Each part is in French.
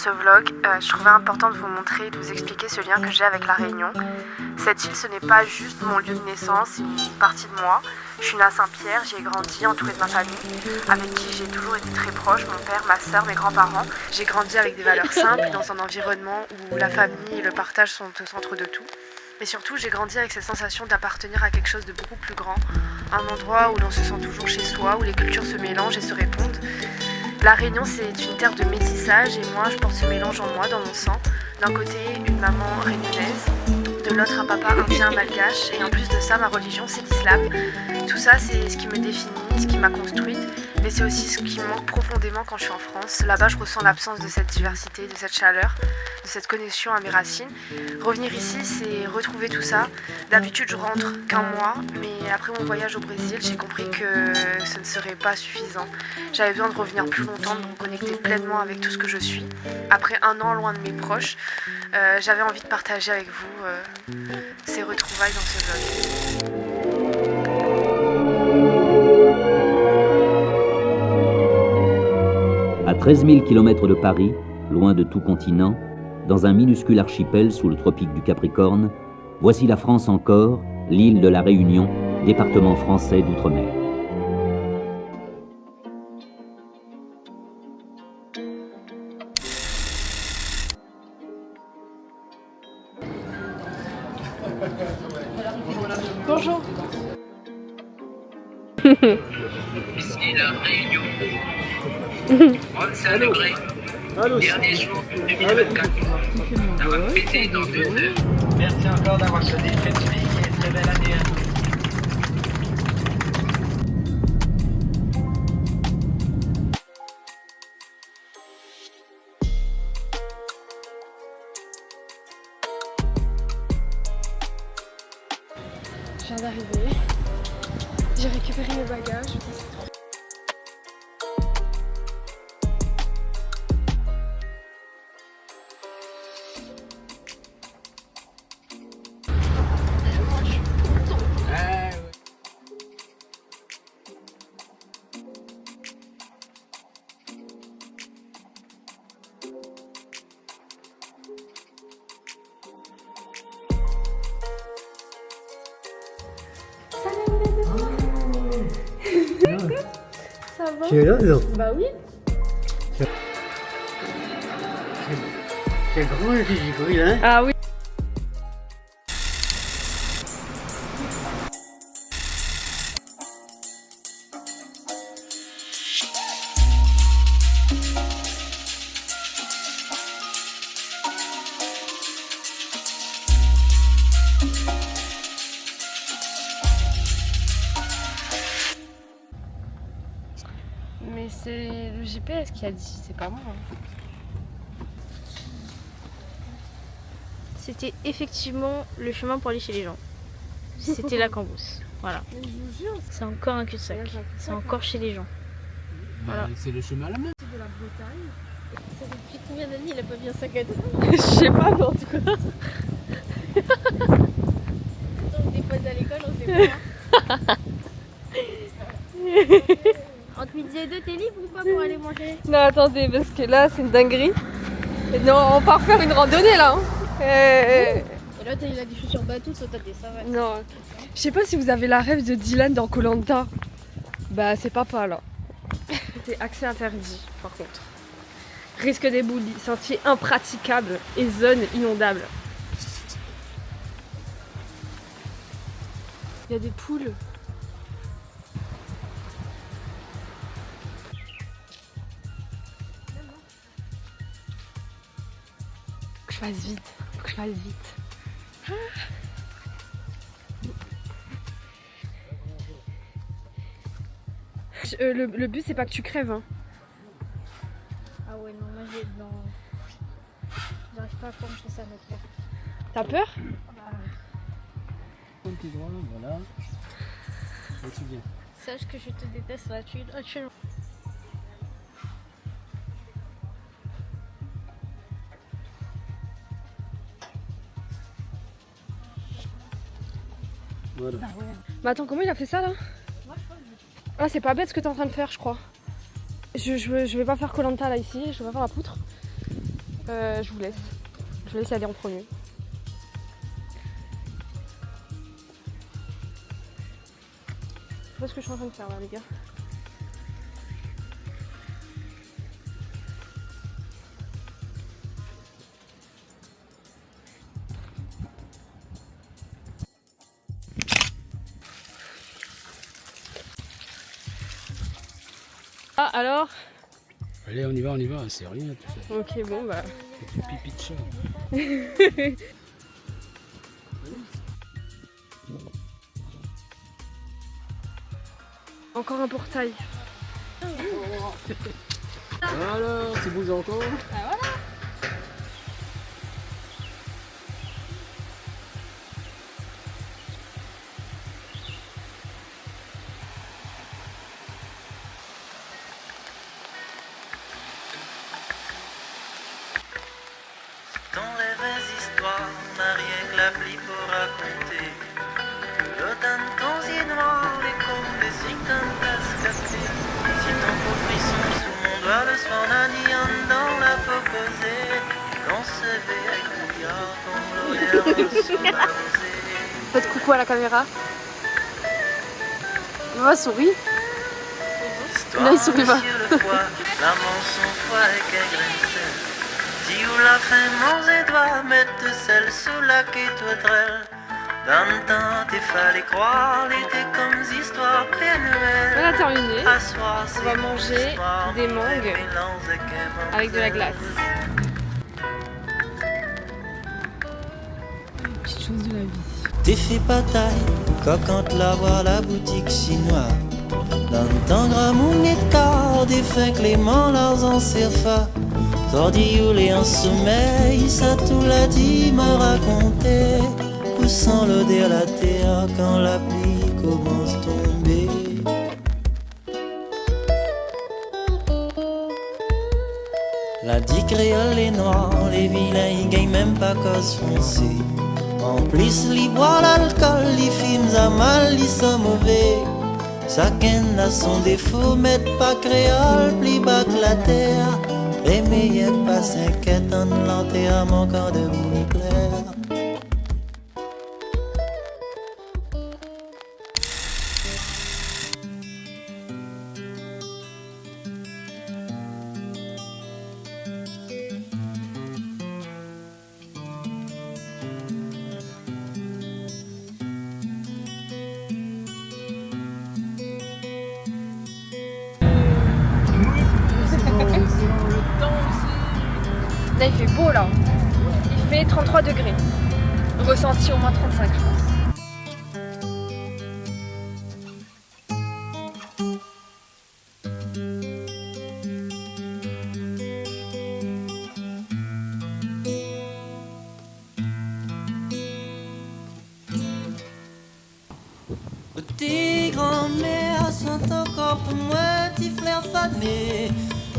ce vlog, je trouvais important de vous montrer et de vous expliquer ce lien que j'ai avec La Réunion. Cette île, ce n'est pas juste mon lieu de naissance, c'est une partie de moi. Je suis née à Saint-Pierre, j'y ai grandi entourée de ma famille, avec qui j'ai toujours été très proche, mon père, ma soeur, mes grands-parents. J'ai grandi avec des valeurs simples, dans un environnement où la famille et le partage sont au centre de tout. Et surtout, j'ai grandi avec cette sensation d'appartenir à quelque chose de beaucoup plus grand, un endroit où l'on se sent toujours chez soi, où les cultures se mélangent et se répondent. La Réunion, c'est une terre de métissage et moi, je porte ce mélange en moi, dans mon sang. D'un côté, une maman réunionnaise, de l'autre, un papa indien malgache, et en plus de ça, ma religion, c'est l'islam. Tout ça, c'est ce qui me définit, ce qui m'a construite, mais c'est aussi ce qui me manque profondément quand je suis en France. Là-bas, je ressens l'absence de cette diversité, de cette chaleur, de cette connexion à mes racines. Revenir ici, c'est retrouver tout ça. D'habitude, je rentre qu'un mois, mais après mon voyage au Brésil, j'ai compris que ce ne serait pas suffisant. J'avais besoin de revenir plus longtemps, de me connecter pleinement avec tout ce que je suis. Après un an loin de mes proches, j'avais envie de partager avec vous ces retrouvailles dans ce vlog. À 13 000 km de Paris, loin de tout continent, dans un minuscule archipel sous le tropique du Capricorne, voici la France encore, l'île de la Réunion, département français d'outre-mer. Bonjour. Ici la Réunion. 35 degrés. Dernier jour 2024. Ça va péter dans 2 heures. Merci encore d'avoir choisi cette fille et très belle année. Je viens d'arriver. J'ai récupéré mes bagages. Ça va? Tu es là, non? Bah oui. C'est grand le gigot, hein? Ah oui. Mais c'est le GPS qui a dit, c'est pas moi. C'était effectivement le chemin pour aller chez les gens. C'était la Cambrousse. Voilà. C'est encore un cul-de-sac. C'est encore chez les gens. Voilà. C'est le chemin à la main. C'est de la Bretagne. Ça fait depuis combien d'années il a pas mis un sac à dos? Je sais pas, mais en tout cas. On se dépose à l'école, on sait pas. Entre midi et deux, t'es libre ou pas pour aller manger? Non, attendez, parce que là, c'est une dinguerie. Et non, on part faire une randonnée là. Hein. Et là, il a des chaussures bateau, toi t'as des savates. Non, je sais pas si vous avez la rêve de Dylan dans Koh Lanta. Bah, c'est papa là. C'est accès interdit, par contre. Risque d'éboulis, sentier impraticable et zone inondable. Il y a des poules. Faut que je fasse vite, faut que je fasse vite. Le but c'est pas que tu crèves hein. Ah ouais, non, moi j'ai. Non. J'arrive pas à pencher ça à notre père. T'as peur? Un petit droit, voilà. Et tu viens. Sache que je te déteste là, tu es loin. Voilà. Bah ouais. Mais attends, comment il a fait ça là? Ah, c'est pas bête ce que t'es en train de faire, je crois. Je vais pas faire Koh Lanta là ici, je vais pas faire la poutre. Je vous laisse. Je vous laisse aller en premier. Je sais pas ce que je suis en train de faire là, les gars. Ah alors? Allez, on y va, c'est rien tout ça. Ok, bon bah. C'est du pipi de chat. Encore un portail. Alors, tu bouges encore? Ton rêve histoires, n'a rien que la pluie pour raconter. Que l'automne cosier noir, les côtes des cyclones cascapés. Si ton beau frisson sous mon doigt, le soir n'a dit dans la peau causée. Qu'on se veille avec brouillard, comme l'odeur sous la rosée. Faites coucou à la caméra. Maman sourit. Là, il sourit pas. L'amour son froid avec un grain de sel. Si ou la fin, manger doit mettre sel sous la quête toitrelle. Dans le temps, t'es fallait croire, l'été comme histoires Père Noël. On a terminé. À soir, On va manger des mangues avec de la glace. Petite chose de la vie. T'es fait bataille, quand la voir la boutique chinoise. Dans le temps, grand mounet de corps, des fins Clément, leurs en serfa. Sordi ou les en sommeil, ça tout l'a dit, m'a raconté. Poussant l'odeur la terre quand la pluie commence à tomber. La dit créole, les noirs, les vilains, ils gagnent même pas cause foncée. En plus, ils boivent l'alcool, les films à mal, ils sont mauvais. Chacun a son défaut, mais pas créole, plus bas que la terre. Les meilleurs pas s'inquiètent en l'enterrement quand de vous plaire. Là il fait beau là. Il fait 33 degrés. Ressenti au moins 35 je pense. Tes grands-mères sont encore pour moi, petit frère fané.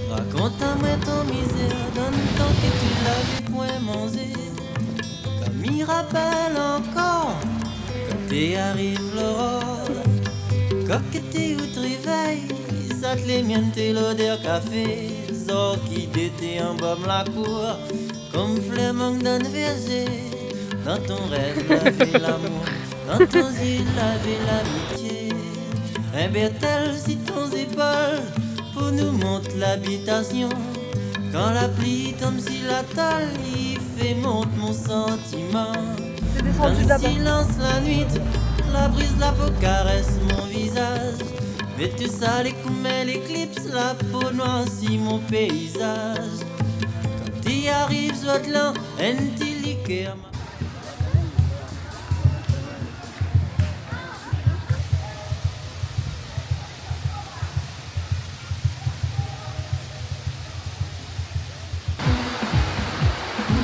Raconte-moi ton misère, donne tant que tu l'avais point mangé. Comme il rappelle encore, quand t'es arrive l'aurore. Quand que t'es ou te réveilles, ça te les miennes t'es l'odeur café. Zor qui d'été en bas la cour, comme fleur manque d'un verger. Dans ton rêve, laver l'amour, dans ton yeux, laver l'amitié. Un bertel si ton épaules, pour nous montre l'habitation. Quand la pluie tombe sur la table, il fait monte mon sentiment. Dans le silence la nuit, la brise la peau caresse mon visage. Mais tout ça les coups l'éclipse, la peau noircit mon paysage. Quand t'y arrives, soit là, un petit liqueur.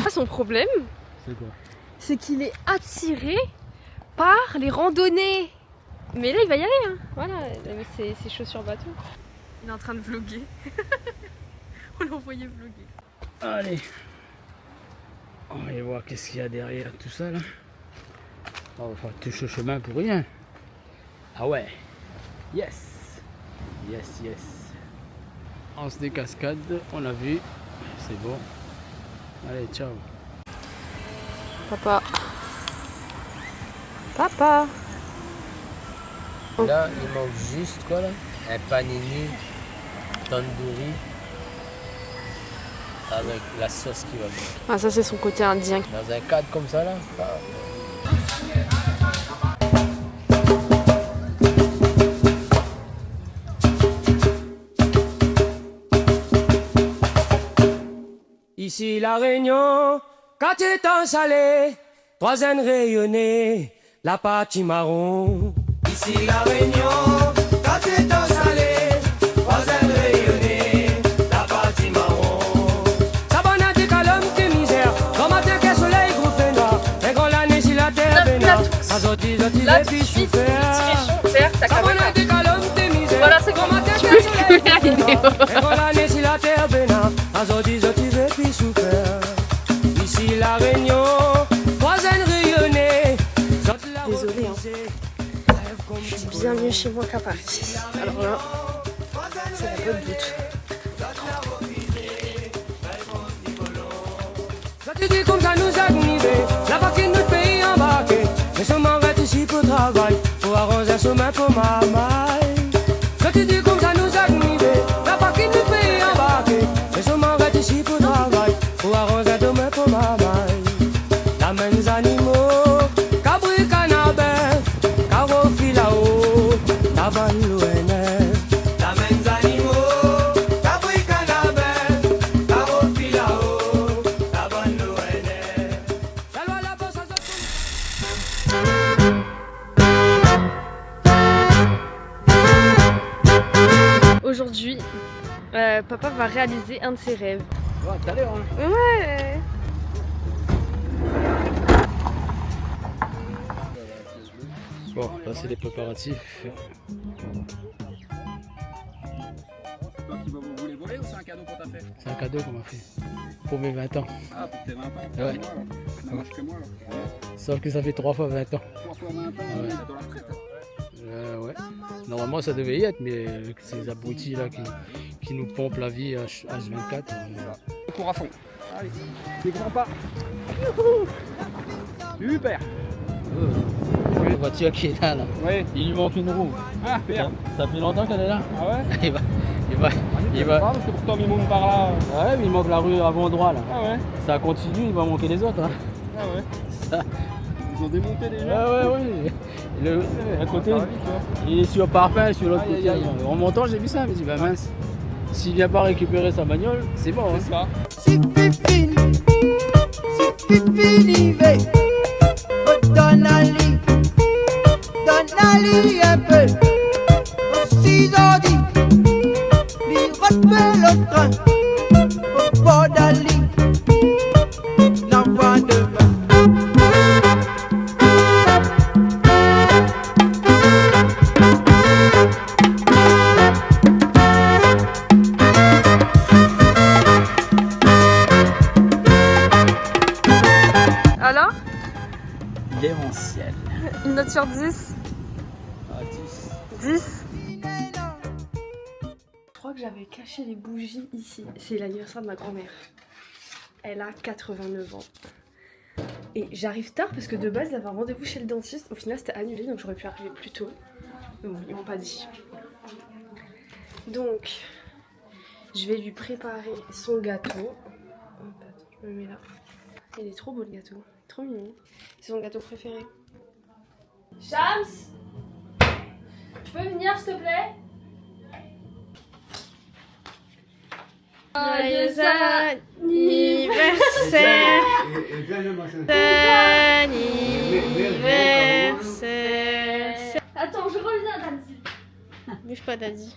Son problème, C'est quoi? c'est qu'il est attiré par les randonnées. Mais là il va y aller hein. Voilà, avec ses chaussures bateau. Il est en train de vlogger. On l'a envoyé vlogger. Allez. On va aller voir qu'est-ce qu'il y a derrière tout ça là. On va faire tout ce chemin pour rien. Ah ouais. Yes. Yes, yes. Anse des cascades, on a vu. C'est bon. Allez, ciao. Papa. Papa. Là, il manque juste quoi là? Un panini tandoori avec la sauce qui va bien. Ah, ça, c'est son côté indien. Dans un cadre comme ça là. Ici la Réunion, quand tu es salé, trois ânes rayonnés, la partie marron. Ici la Réunion, quand tu es salé, trois ânes rayonnés, la partie marron. Sabana de calme, de misère, comment te que soleil groupe noir, et quand la neige sur la terre bénard, azoti, zoti, Là, les tout de filles suite, souffert. vert, ta Sabana caméra. de calme, de misère, Voilà, c'est comment bon. te Tu que peux soleil plus la groupe vidéo. noir, et quand la neige sur la terre bénard, azoti, zoti, les filles souffert. Ici la Réunion, trois ânes rayonnés. Désolée, Je suis bien mieux chez moi qu'à Paris. Alors là, c'est la bonne doute. Tu dis comme ça nous agoniser, la partie de notre pays embarqué. Mais ce m'arrête ici pour travail, pour arranger un chemin pour ma maille. Tu dis comme ça nous agoniser, la partie de notre pays embarqué. Mais ce m'arrête ici pour travail, pour arranger un chemin pour ma maille. La main des animaux, cabri canabès, caro filao, la bonne l'ONF. La main des animaux, cabri canabès, caro filao, la bonne l'ONF. La loi la bosse à Aujourd'hui, papa va réaliser un de ses rêves. Ouais, tout à l'heure, hein. Ouais. Bon, là c'est les préparatifs. Toi qui vas vous les voler ou c'est un cadeau qu'on t'a fait? C'est un cadeau qu'on m'a fait. Pour mes 20 ans. Ah, pour tes 20 ans. Ouais. Ça marche que moi alors. Sauf que ça fait 3 fois 20 ans. 3 fois 20 ans, on est dans la retraite. Ouais. Normalement ça devait y être, mais avec ces abrutis là qui nous pompent la vie H24. On court à fond. Allez, des grands pas. Super. La voiture qui est là, Ouais. il lui manque une roue. Ah, merde. Ça fait longtemps qu'elle est là. Ah ouais? Il va. Parce que pourtant, il monte par là. Ouais, mais il manque la rue avant droit là. Ah ouais? Ça continue, il va manquer les autres. Hein. Ah ouais. Ça. Ils ont démonté déjà. Ouais. À côté, Ça va vite, toi. il est sur Parpin, sur l'autre Aïe, côté. aïe, aïe. En montant, j'ai vu ça, mais je dis bah mince. S'il vient pas récupérer sa bagnole, c'est bon. Hein. C'est ça. Si fini, donne-lui un peu. Aussi dit, lui retrouve le train. Au bord d'Ali, l'envoi demain. Alors, Démentiel. une note sur 10. Ah, 10. 10. Je crois que j'avais caché les bougies ici. C'est l'anniversaire de ma grand-mère. Elle a 89 ans. Et j'arrive tard parce que de base, elle avait un rendez-vous chez le dentiste. Au final, c'était annulé, donc j'aurais pu arriver plus tôt. Mais bon, ils m'ont pas dit. Donc, je vais lui préparer son gâteau. Hop, attends, je me mets là. Il est trop beau le gâteau. Trop mignon. C'est son gâteau préféré. Shams, tu peux venir s'il te plaît? Joyeux anniversaire, anniversaire. Attends, je reviens, Daddy. Bouge pas, Daddy.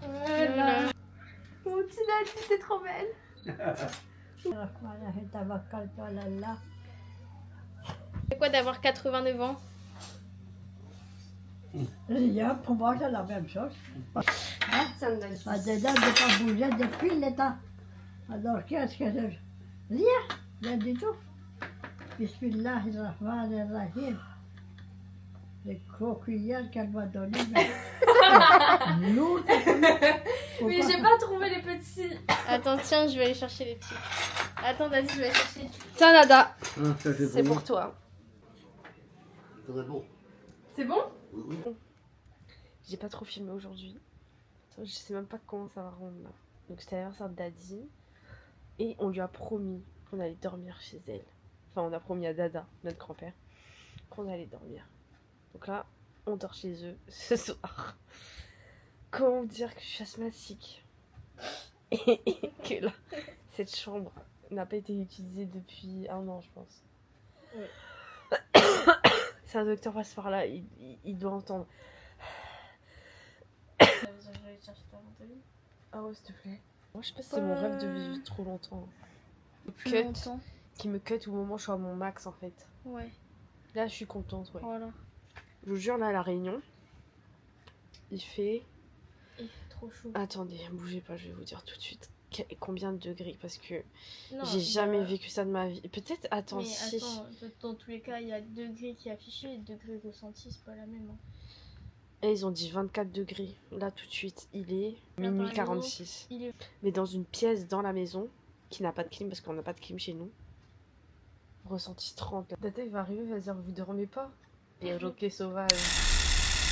Voilà. Mon petit Daddy, t'es trop belle. C'est quoi d'avoir 89 ans? Pour moi, c'est la même chose. Ça me donne Déjà, de ne pas bouger depuis le temps. Alors, qu'est-ce que c'est? Rien du tout. Bismillahirrahmanirrahim. Les coquillettes qu'elle m'a données. Mais j'ai pas trouvé les petits. Attends, tiens, je vais aller chercher les petits. Attends, vas-y, je vais chercher. Tiens, Nada. Ça, C'est pour toi. Bon. C'est bon? J'ai pas trop filmé aujourd'hui. Je sais même pas comment ça va rendre là. Donc c'était l'anniversaire de Daddy. Et on lui a promis qu'on allait dormir chez elle. Enfin, on a promis à Dada, notre grand-père, qu'on allait dormir. Donc là, on dort chez eux ce soir. Comment vous dire que je suis asthmatique? Et que là, cette chambre n'a pas été utilisée depuis 1 an, je pense. Ouais. Si un docteur passe par là, il doit entendre. Ah ouais, s'il te plaît. Moi, je sais pas si c'est mon rêve de vivre trop longtemps. Plus longtemps. Qui me cut au moment où je suis à mon max en fait. Ouais. Là, je suis contente, ouais. Voilà. Je vous jure, là, à La Réunion, il fait trop chaud. Attendez, bougez pas, je vais vous dire tout de suite combien de degrés parce que Non, j'ai jamais vécu ça de ma vie. Peut-être, attends, mais si. attends, dans tous les cas, il y a degrés qui est affiché et degrés ressentis, c'est pas la même. Hein. Et ils ont dit 24 degrés. Là, tout de suite, il est minuit 46. Il est... Mais dans une pièce dans la maison qui n'a pas de clim parce qu'on n'a pas de clim chez nous. Ressenti 30. Dada, il va arriver, il va dire vous dormez pas. Et roquet sauvage.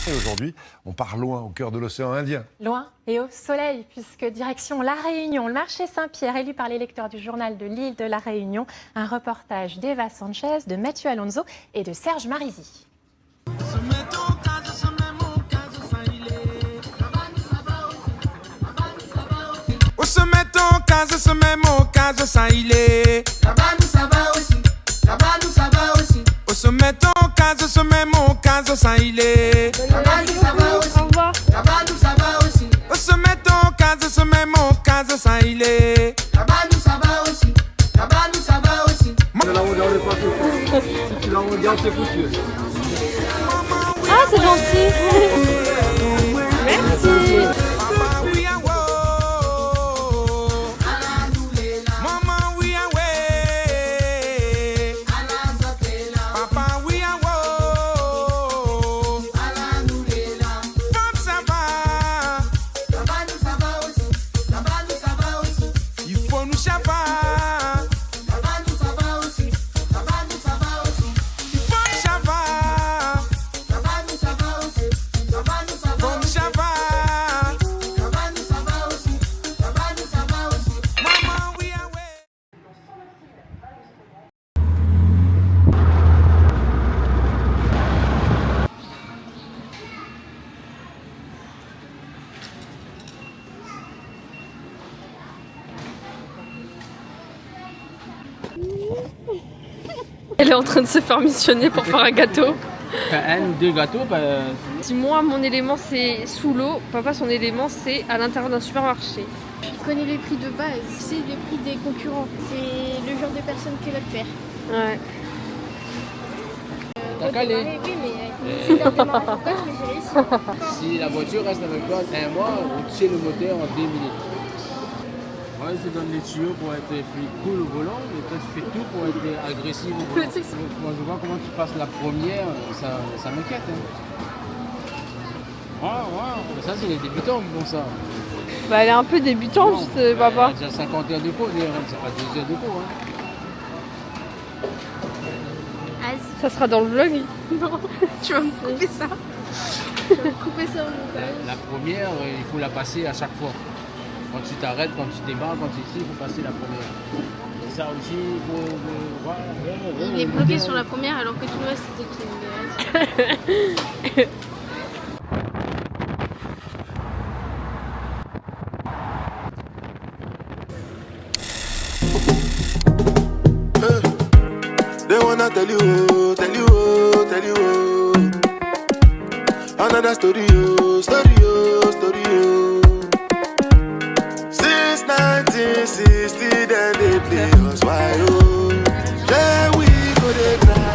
Et aujourd'hui, on part loin, au cœur de l'océan Indien. Loin et au soleil, puisque direction La Réunion, le marché Saint-Pierre, élu par les lecteurs du journal de l'île de La Réunion, un reportage d'Eva Sanchez, de Mathieu Alonso et de Serge Marizi. Se met en case, se met mon case, ça il est. Là-bas nous ça va aussi. Au revoir. Là-bas nous ça va aussi. Se met en case, se met mon case, ça il est. Là-bas nous ça va aussi. Là-bas nous ça va aussi. Si tu l'as mondial, c'est foutu. Ah, c'est gentil. Merci. Elle est en train de se faire missionner pour faire un gâteau. Enfin, 1 ou 2 gâteaux, Si moi, mon élément c'est sous l'eau, papa son élément c'est à l'intérieur d'un supermarché. Il connaît les prix de base, c'est les prix des concurrents. C'est le genre de personne que notre père. Ouais. T'as calé. Oui, mais c'était un démarrage en coche, mais j'ai réussi. Si la voiture reste avec toi 1 mois, on tire le moteur en 2 minutes. Ouais, je te donne les tuyaux pour être plus cool au volant, mais toi tu fais tout pour être agressif au volant. Moi je vois comment tu passes la première, ça m'inquiète. Hein. Ouais, ça c'est les débutants qui font ça. Bah elle est un peu débutante, papa. Elle a déjà 50 heures de cours, c'est pas 2 heures de cours. Hein. Ça sera dans le vlog. Non, tu vas me couper ça. Tu vas me couper ça au montage. La première, il faut la passer à chaque fois. Quand tu t'arrêtes, quand tu démarres, quand tu es ici, il faut passer la première. Et ça aussi, il faut... Il est bloqué sur la première alors que tout le reste c'était clean. They wanna tell you, tell you, tell you. Another story, story. Since 1960, then they play us why oh. Yeah, we go they cry.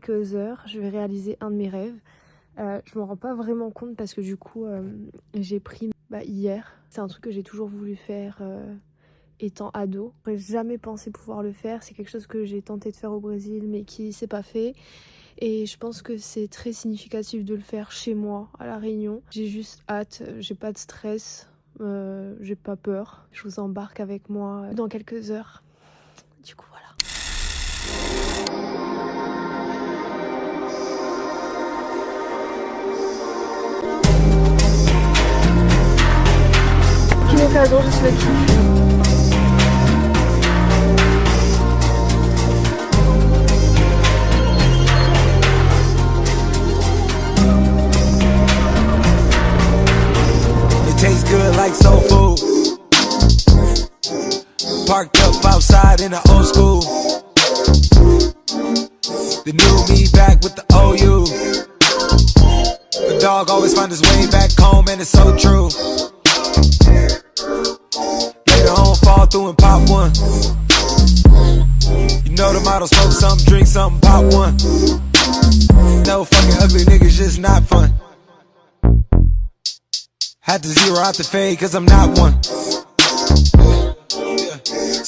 quelques heures, je vais réaliser un de mes rêves. Je m'en rends pas vraiment compte parce que du coup, j'ai pris hier. C'est un truc que j'ai toujours voulu faire étant ado. J'aurais jamais pensé pouvoir le faire. C'est quelque chose que j'ai tenté de faire au Brésil mais qui s'est pas fait. Et je pense que c'est très significatif de le faire chez moi, à La Réunion. J'ai juste hâte, j'ai pas de stress, j'ai pas peur. Je vous embarque avec moi dans quelques heures. Du coup, voilà. Kino cadeau, je suis là. Tastes good like soul food. Parked up outside in the old school. The new me back with the OU. The dog always find his way back home and it's so true. Later on fall through and pop one. You know the motto, smoke something, drink something, pop one. No fucking ugly niggas, just not fun. Had to zero out the fade cause I'm not one. So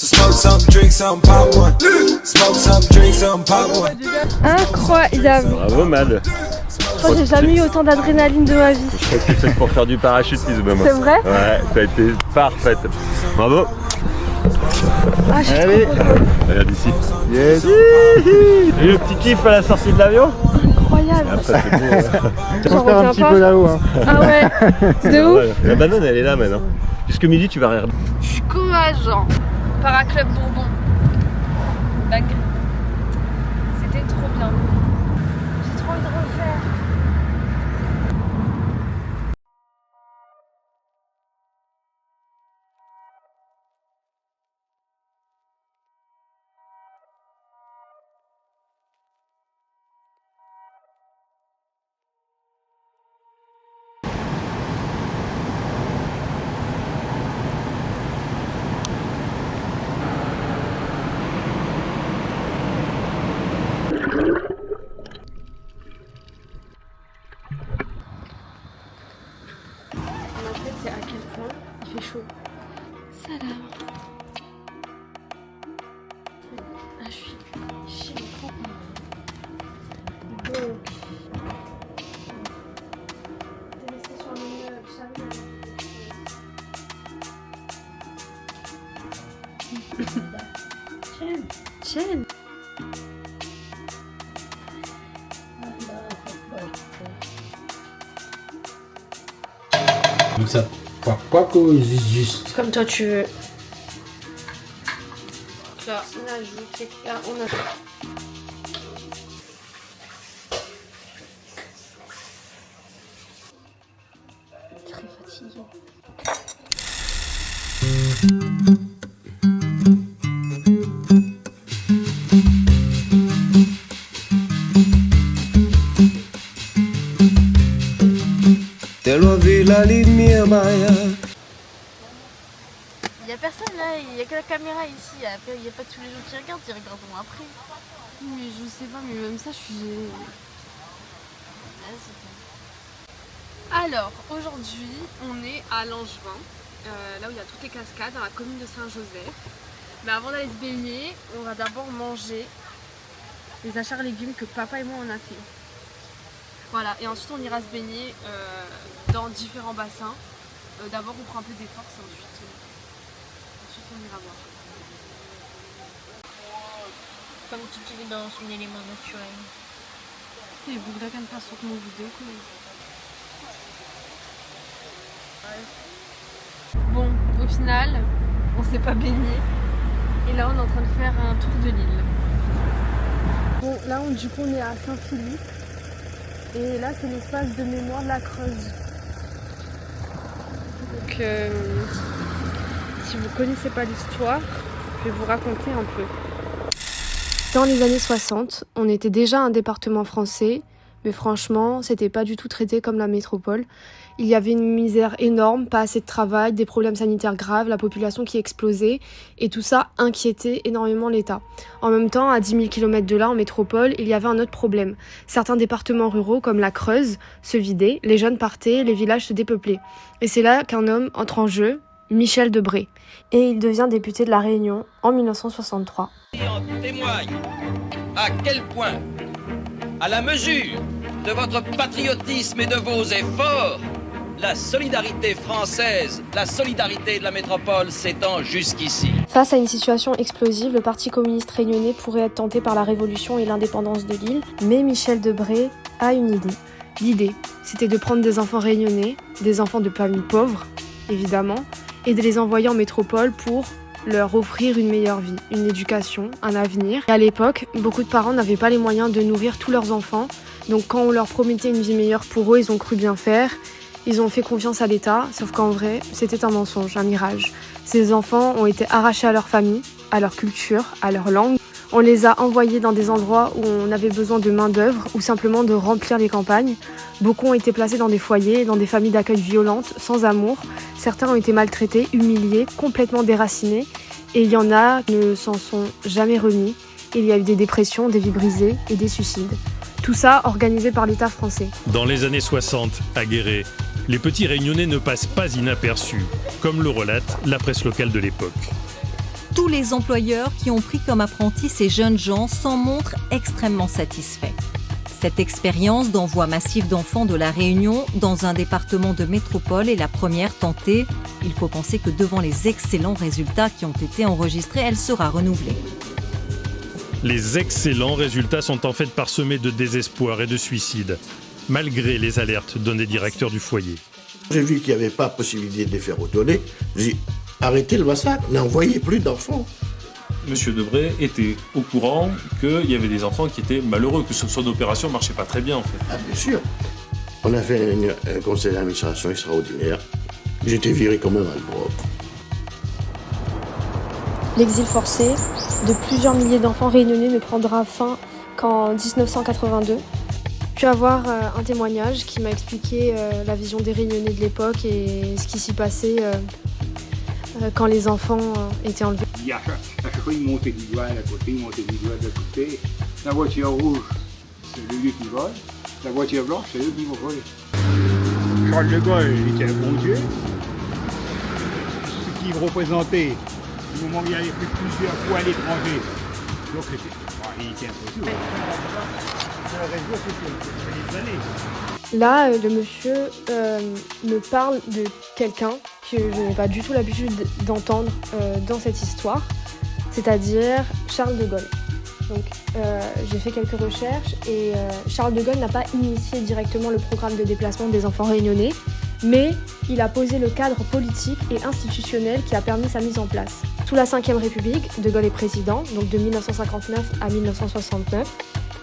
smoke something, drink something, pop one. Smoke something, drink something, pop one. Incroyable. Bravo Mad. Je crois que j'ai jamais eu autant d'adrénaline de ma vie. Je crois que tu fais pour faire du parachutisme. C'est vrai? Ouais, ça a été parfait. Bravo. Ah, je suis allez, trop contente. regarde ici. Yes. Et le petit kiff à la sortie de l'avion? Incroyable. Après, c'est beau. J'en faire un petit peu là-haut. Hein. Ah ouais. De ouf. La banane elle est là maintenant. Jusqu'au midi tu vas rire. Je suis comme agent. Paraclub Bourbon. Bague. C'était trop bien. J'ai trop envie de refaire. C'est à quel point il fait chaud. Salam. Ah, je suis chez mes grands-parents. Donc, t'es laissé sur le chalet. Chen. Donc ça, quoi que juste. Comme toi tu veux. Là, on ajoute, là, on ajoute. Très fatigué. la lumière, Maya. Il y a personne là, il y a que la caméra ici. Il y a pas tous les gens qui regardent, ils regarderont après. Mais je sais pas, mais même ça, je suis gênée. Alors, aujourd'hui, on est à Langevin, là où il y a toutes les cascades, dans la commune de Saint-Joseph. Mais avant d'aller se baigner, on va d'abord manger les achats légumes que papa et moi on a fait. Voilà, et ensuite on ira se baigner dans différents bassins. D'abord on prend un peu des forces, ensuite on ira voir. Comme tu dis dans son élément naturel. Il voudrait qu'elle fasse sur mon vidéo quoi. Bon, au final, on s'est pas baigné. Et là, on est en train de faire un tour de l'île. Bon, là, du coup, on est à Saint-Philippe. Et là, c'est l'espace de mémoire de la Creuse. Donc, si vous connaissez pas l'histoire, je vais vous raconter un peu. Dans les années 60, on était déjà un département français, Mais franchement, c'était pas du tout traité comme la métropole. Il y avait une misère énorme, pas assez de travail, des problèmes sanitaires graves, la population qui explosait, et tout ça inquiétait énormément l'État. En même temps, à 10 000 km de là, en métropole, il y avait un autre problème. Certains départements ruraux, comme la Creuse, se vidaient, les jeunes partaient, les villages se dépeuplaient. Et c'est là qu'un homme entre en jeu, Michel Debré. Et il devient député de La Réunion en 1963. En témoigne à quel point, à la mesure de votre patriotisme et de vos efforts, la solidarité française, la solidarité de la métropole s'étend jusqu'ici. Face à une situation explosive, le Parti communiste réunionnais pourrait être tenté par la révolution et l'indépendance de l'île, mais Michel Debré a une idée. L'idée, c'était de prendre des enfants réunionnais, des enfants de familles pauvres, évidemment, et de les envoyer en métropole pour leur offrir une meilleure vie, une éducation, un avenir. Et à l'époque, beaucoup de parents n'avaient pas les moyens de nourrir tous leurs enfants, donc quand on leur promettait une vie meilleure pour eux, ils ont cru bien faire. Ils ont fait confiance à l'État, sauf qu'en vrai, c'était un mensonge, un mirage. Ces enfants ont été arrachés à leur famille, à leur culture, à leur langue. On les a envoyés dans des endroits où on avait besoin de main-d'œuvre ou simplement de remplir les campagnes. Beaucoup ont été placés dans des foyers, dans des familles d'accueil violentes, sans amour. Certains ont été maltraités, humiliés, complètement déracinés. Et il y en a qui ne s'en sont jamais remis. Il y a eu des dépressions, des vies brisées et des suicides. Tout ça organisé par l'État français. Dans les années 60, à Guéret, les petits Réunionnais ne passent pas inaperçus, comme le relate la presse locale de l'époque. Tous les employeurs qui ont pris comme apprentis ces jeunes gens s'en montrent extrêmement satisfaits. Cette expérience d'envoi massif d'enfants de La Réunion dans un département de métropole est la première tentée. Il faut penser que devant les excellents résultats qui ont été enregistrés, elle sera renouvelée. Les excellents résultats sont en fait parsemés de désespoir et de suicide, malgré les alertes donnés directeurs du foyer. J'ai vu qu'il n'y avait pas possibilité de les faire retourner. J'ai dit, arrêtez le massacre, n'envoyez plus d'enfants. Monsieur Debré était au courant qu'il y avait des enfants qui étaient malheureux, que son opération ne marchait pas très bien en fait. Ah bien sûr. On a fait un conseil d'administration extraordinaire. J'étais viré comme un malpropre. L'exil forcé de plusieurs milliers d'enfants réunionnais ne prendra fin qu'en 1982. Je vais avoir un témoignage qui m'a expliqué la vision des Réunionnais de l'époque et ce qui s'y passait quand les enfants étaient enlevés. Il y a à chaque fois une montée du doigt d'un côté, une montée du doigt de l'autre côté. La voiture rouge, c'est le lieu qui vole. La voiture blanche, c'est eux qui vont voler. Charles de Gaulle était un bon Dieu. Ce qu'il représentait, au moment où il avait fait plusieurs fois à l'étranger. Donc il était impossible. Là, le monsieur me parle de quelqu'un que je n'ai pas du tout l'habitude d'entendre dans cette histoire, c'est-à-dire Charles de Gaulle. Donc, j'ai fait quelques recherches et Charles de Gaulle n'a pas initié directement le programme de déplacement des enfants réunionnais, mais il a posé le cadre politique et institutionnel qui a permis sa mise en place. Sous la Ve République, de Gaulle est président, donc de 1959 à 1969,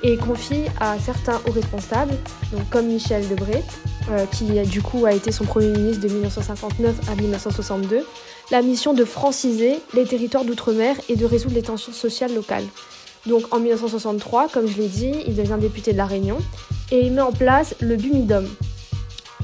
et confie à certains hauts responsables, donc comme Michel Debré, qui du coup a été son Premier ministre de 1959 à 1962, la mission de franciser les territoires d'outre-mer et de résoudre les tensions sociales locales. Donc en 1963, comme je l'ai dit, il devient député de La Réunion et il met en place le BUMIDOM,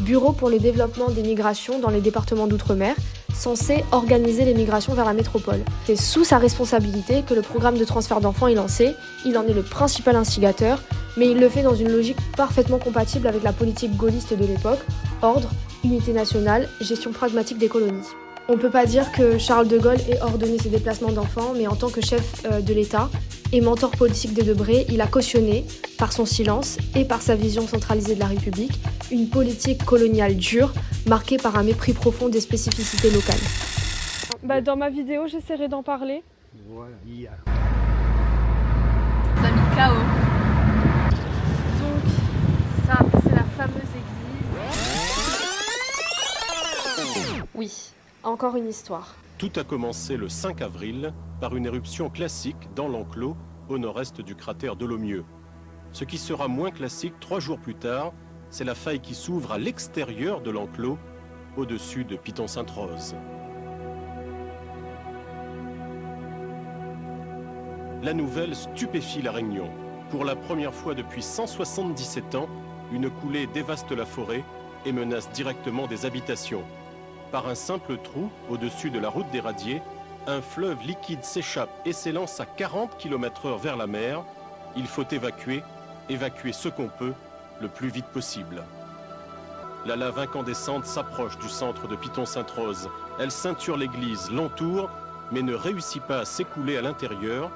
Bureau pour le développement des migrations dans les départements d'outre-mer, censé organiser les migrations vers la métropole. C'est sous sa responsabilité que le programme de transfert d'enfants est lancé. Il en est le principal instigateur, mais il le fait dans une logique parfaitement compatible avec la politique gaulliste de l'époque, ordre, unité nationale, gestion pragmatique des colonies. On ne peut pas dire que Charles de Gaulle ait ordonné ces déplacements d'enfants, mais en tant que chef de l'État et mentor politique de Debré, il a cautionné, par son silence et par sa vision centralisée de la République, une politique coloniale dure, marquée par un mépris profond des spécificités locales. Dans ma vidéo, j'essaierai d'en parler. Voilà, il y a. Ça a mis KO. Donc, ça, c'est la fameuse église. Oui, encore une histoire. Tout a commencé le 5 avril par une éruption classique dans l'enclos au nord-est du cratère de Lomieux. Ce qui sera moins classique 3 jours plus tard, c'est la faille qui s'ouvre à l'extérieur de l'enclos, au-dessus de Piton-Sainte-Rose. La nouvelle stupéfie la Réunion. Pour la première fois depuis 177 ans, une coulée dévaste la forêt et menace directement des habitations. Par un simple trou au-dessus de la route des Radiers, un fleuve liquide s'échappe et s'élance à 40 km/h vers la mer. Il faut évacuer ce qu'on peut le plus vite possible. La lave incandescente s'approche du centre de Piton-Sainte-Rose. Elle ceinture l'église, l'entoure, mais ne réussit pas à s'écouler à l'intérieur.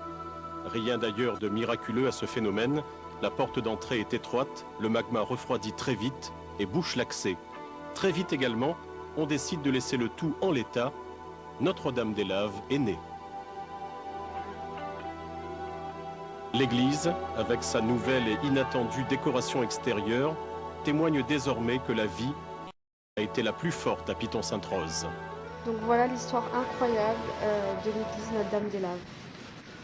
Rien d'ailleurs de miraculeux à ce phénomène. La porte d'entrée est étroite, le magma refroidit très vite et bouche l'accès. Très vite également, on décide de laisser le tout en l'état. Notre-Dame-des-Laves est née. L'église, avec sa nouvelle et inattendue décoration extérieure, témoigne désormais que la vie a été la plus forte à Piton-Sainte-Rose. Donc voilà l'histoire incroyable de l'église Notre-Dame-des-Laves.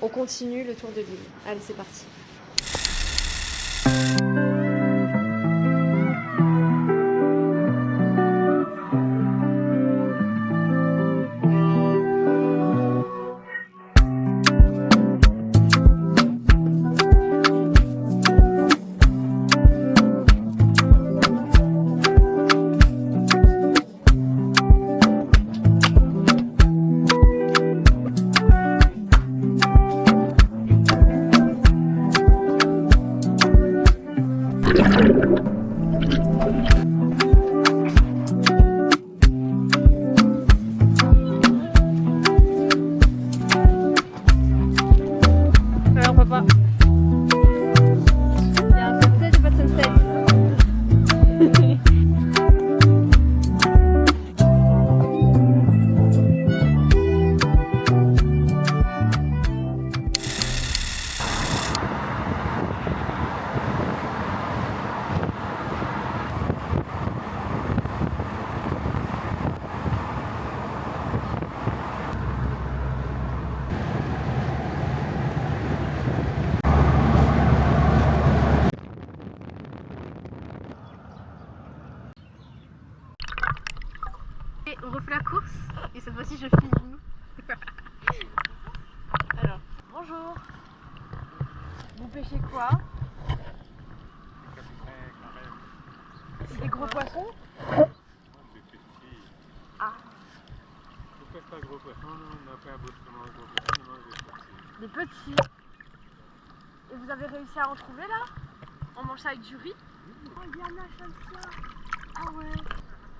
On continue le tour de l'île. Allez, c'est parti. Alors papa, il y a un sunset ou pas de sunset? On refait la course et cette fois-ci je filme. Alors, bonjour. Vous pêchez quoi? C'est des gros poissons? Ah. On ne pêche pas gros poissons, on n'a pas un bouchement de gros poissons, on mange des petits. Des petits. Et vous avez réussi à en trouver là? On mange ça avec du riz? Oh, il y en a comme ça. Ah ouais.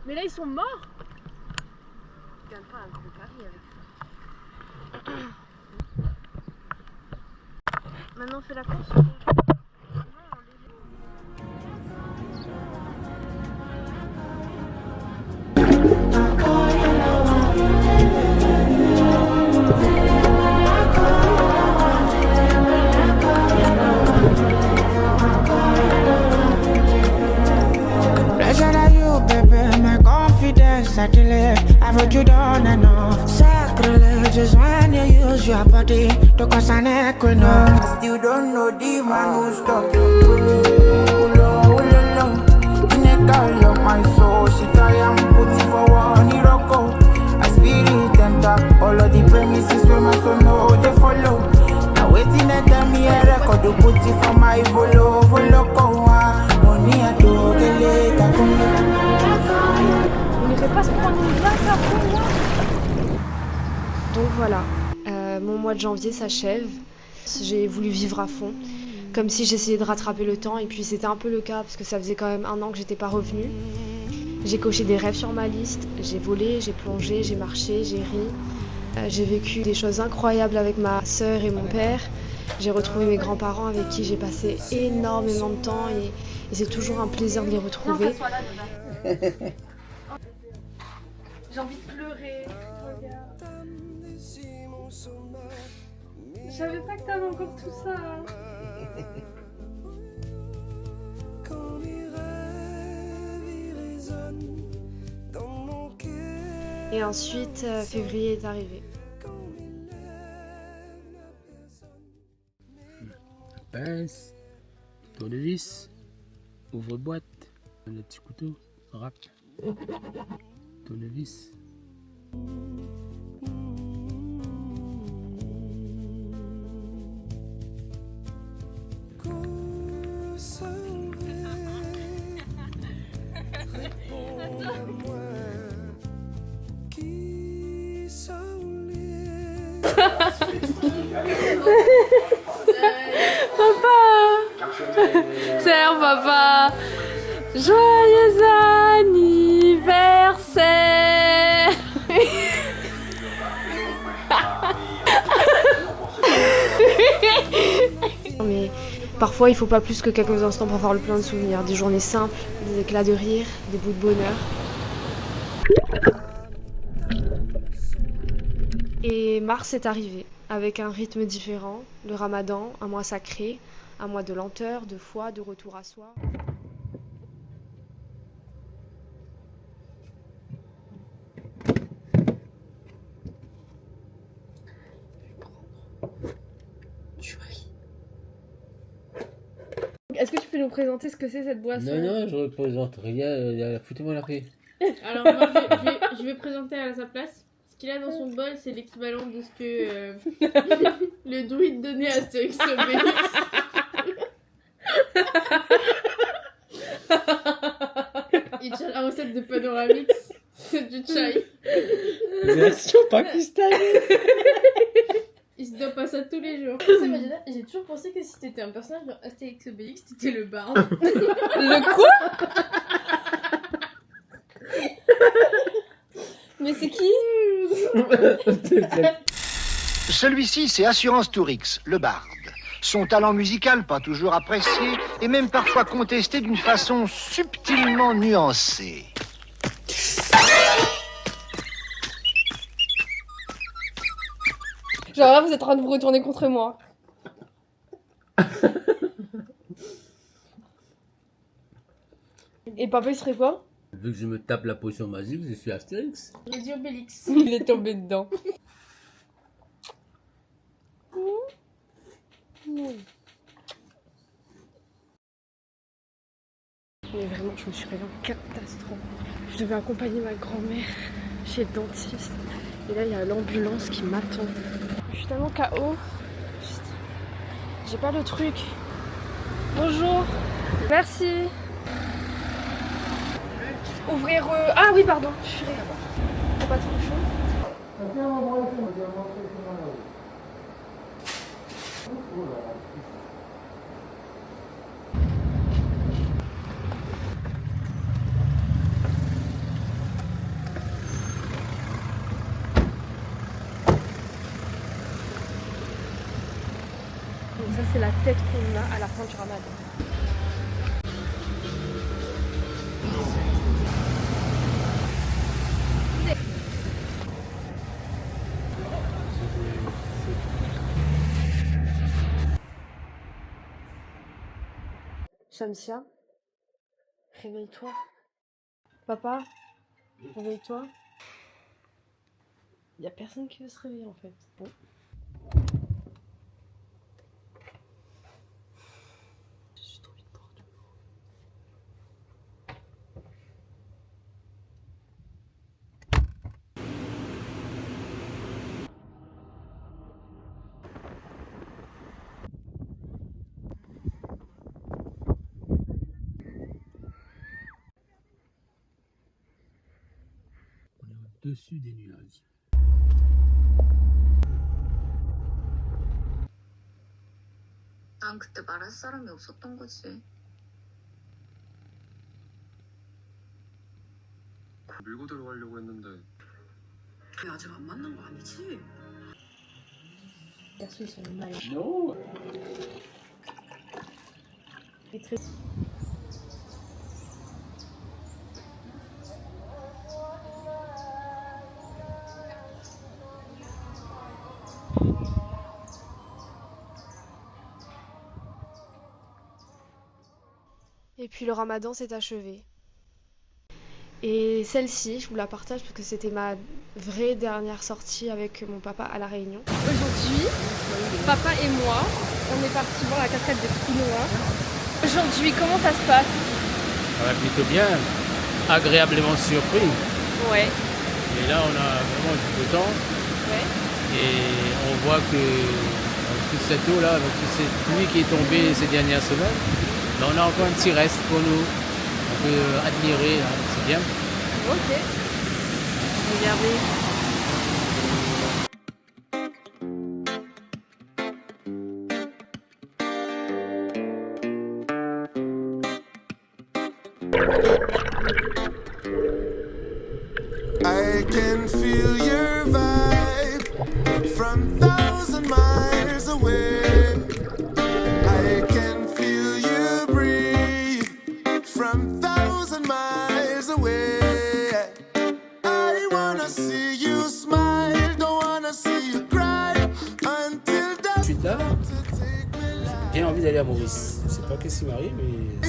Mais là ils sont morts. Je gagne pas un gros pari avec ça. Maintenant on fait la course. Pleasure that you, baby, my confidence at the left. I've heard you done enough. Sacrilege is when you use your body to cause an equinox. I still don't know the man who stopped you. In a girl of my soul, she try and put it for one Iroko. I spirit enter all of the premises where my soul know they follow. Now waiting at them here, record to put it for my volo. On irait pas se prendre une glace après là? Donc voilà, mon mois de janvier s'achève. J'ai voulu vivre à fond, comme si j'essayais de rattraper le temps, et puis c'était un peu le cas parce que ça faisait quand même 1 an que j'étais pas revenue. J'ai coché des rêves sur ma liste, j'ai volé, j'ai plongé, j'ai marché, j'ai ri. J'ai vécu des choses incroyables avec ma sœur et mon père. J'ai retrouvé mes grands-parents avec qui j'ai passé énormément de temps et c'est toujours un plaisir de les retrouver. J'ai envie de pleurer. Regarde. Je savais pas que t'avais encore tout ça. Et ensuite, février est arrivé. Pince, tournevis, ouvre-boîte, le petit couteau, râpe, tournevis. Papa. Serre, papa. Joyeux anniversaire. Mais parfois il faut pas plus que quelques instants pour avoir le plein de souvenirs. Des journées simples, des éclats de rire, des bouts de bonheur. Et mars est arrivé, avec un rythme différent, le ramadan, un mois sacré, un mois de lenteur, de foi, de retour à soi. Est-ce que tu peux nous présenter ce que c'est cette boisson? Non, je représente rien, foutez-moi la paix. Alors moi je vais présenter à sa place. Ce qu'il a dans son bol, c'est l'équivalent de ce que le druide donnait à Astérix Obélix. Il tient la recette de Panoramix, c'est du chai. Version pakistanais. Il se doit pas ça tous les jours. J'ai toujours pensé que si t'étais un personnage dans Astérix Obélix, t'étais le barde. Le quoi? Mais c'est qui? Celui-ci, c'est Assurance Tourix, le barde. Son talent musical, pas toujours apprécié, et même parfois contesté d'une façon subtilement nuancée. Genre là, vous êtes en train de vous retourner contre moi. Et papa, il serait quoi? Vu que je me tape la potion magique, je suis Astérix. J'ai dit Obélix. Il est tombé dedans. Mais vraiment, je me suis réveillée en catastrophe. Je devais accompagner ma grand-mère chez le dentiste. Et là, il y a l'ambulance qui m'attend. Je suis tellement KO. J'ai pas le truc. Bonjour. Merci. Ouvrir... Ah oui, pardon. Je suis là-bas. C'est pas trop chaud. Donc ça c'est la tête qu'on a à la fin du ramadan. Shamsia, réveille-toi. Papa, réveille-toi. Il n'y a personne qui veut se réveiller en fait. Bon. Dessus des nuages. 난 그때 말할 사람이 없었던 거지. 밀고 들어가려고 했는데. 우리 아직 안 만난 거 아니지? Perso, ils sont mal. Non. Et très... Et puis le ramadan s'est achevé. Et celle-ci, je vous la partage parce que c'était ma vraie dernière sortie avec mon papa à La Réunion. Aujourd'hui, papa et moi, on est partis voir la cascade des Quinoa. Aujourd'hui, comment ça se passe? Plutôt bien, agréablement surpris. Ouais. Et là, on a vraiment du beau temps. Ouais. Et on voit que toute cette eau là, avec toute cette pluie qui est tombée ces dernières semaines, ben, on a encore un petit reste pour nous. On peut admirer, là. C'est bien. Ok. Regardez. I can feel your vibe from 1,000 miles away. I can feel you breathe from 1,000 miles away. I wanna see you smile, don't wanna see you cry until the... Suite là, j'ai envie d'aller à Maurice. Je sais pas qu'est-ce qui m'arrive, mais...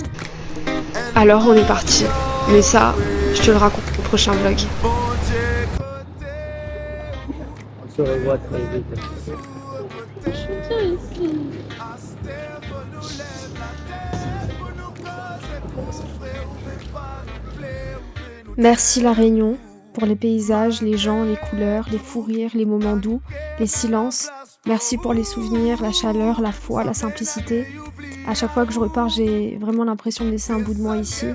Alors on est parti. Mais ça, je te le raconte au prochain vlog. On se revoit très vite. Merci La Réunion pour les paysages, les gens, les couleurs, les fous rires, les moments doux, les silences. Merci pour les souvenirs, la chaleur, la foi, la simplicité. À chaque fois que je repars, j'ai vraiment l'impression de laisser un bout de moi ici.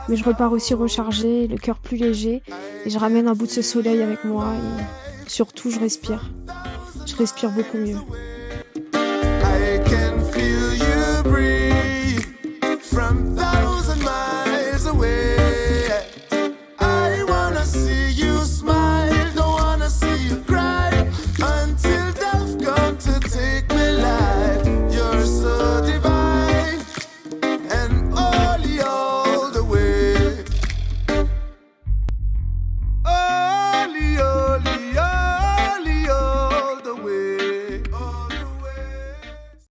Mais je repars aussi rechargée, le cœur plus léger. Et je ramène un bout de ce soleil avec moi. Et surtout, je respire. Je respire beaucoup mieux.